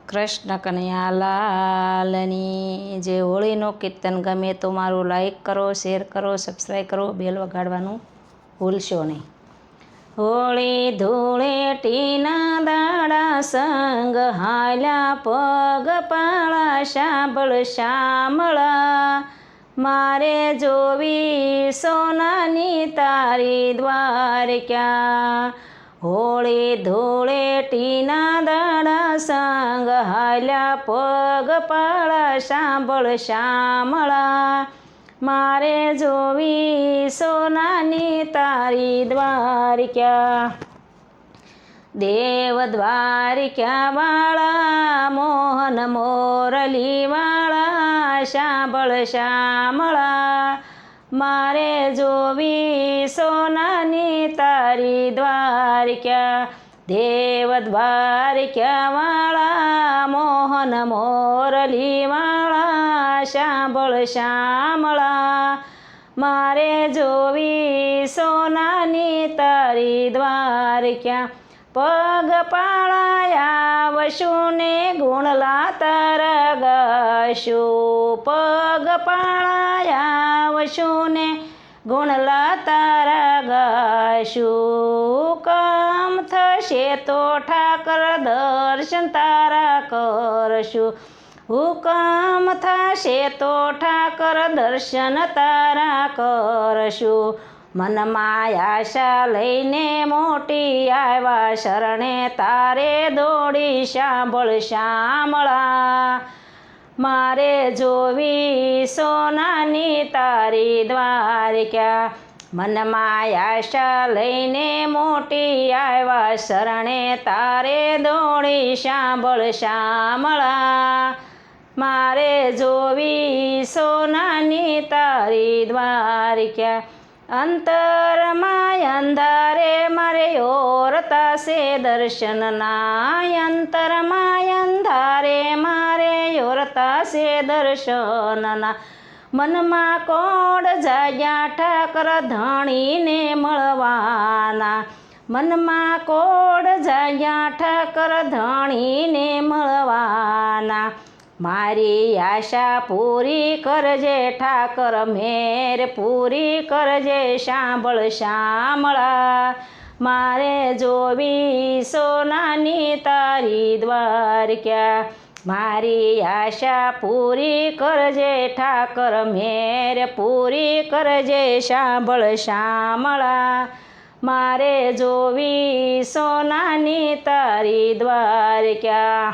કૃષ્ણ કનૈયા લાલની જે હોળીનો કીર્તન ગમે તો મારું લાઈક કરો, શેર કરો, સબસ્ક્રાઈબ કરો, બેલ વગાડવાનું ભૂલશો નહીં. હોળી ધૂળેટીના દાડા સંગ હાલ્યા પગપાળા, સાંભળ શામળા મારે જોવી સોનાની તારી દ્વારકા. હોળી ધૂળેટીના દાડા સંગ હાલ્યા પગપાળા, સાંભળ શામળા મારે જોવી સોનાની તારી દ્વારકા. દેવ દ્વારકા વાળા, મોહન મોરલી વાળા, સાંભળ શામળા મારે જોવી સોનાની તારી દ્વારકા. દેવ દ્વારકા વાળા, મોહન મોરલી વાળા, સાંભળ શામળા મારે જોવી સોનાની તારી દ્વારકા. પગપાળા આવશું ને ગુણલા તારા ગાશું, પગપાળા આવશું ને ગુણલા તારા ગાશું. કામ થશે તો ઠાકર દર્શન તારા કરશું, હુકમ થશે તો ઠાકર દર્શન તારા કરશું. મનમાં આશા લઈને મોટી આવ્યા શરણે તારે દોડી, સાંભળ શામળા મારે જોવી સોનાની તારી દ્વારકા. મનમાં આશા લઈને મોટી આવ્યા શરણે તારે દોડી, સાંભળ શામળા મારે જોવી સોનાની તારી દ્વારકા. અંતરમાં અંધારે મારે ઓરતા છે દર્શનના, અંતરમાં અંધારે મારે ઓરતા છે દર્શનના. મનમાં કોડ જાગ્યા ઠાકર ધણીને મળવાના, મનમાં કોડ જાગ્યા ઠાકર ધણીને મળવાના. મારી આશા પૂરી કરજે ઠાકર, મેર પૂરી કરજે, સાંભળ શામળા મારે જોવી સોનાની તારી દ્વારકા. મારી આશા પૂરી કરજે ઠાકર, મેર પૂરી કરજે, સાંભળ શામળા મારે જોવી સોનાની તારી દ્વારકા.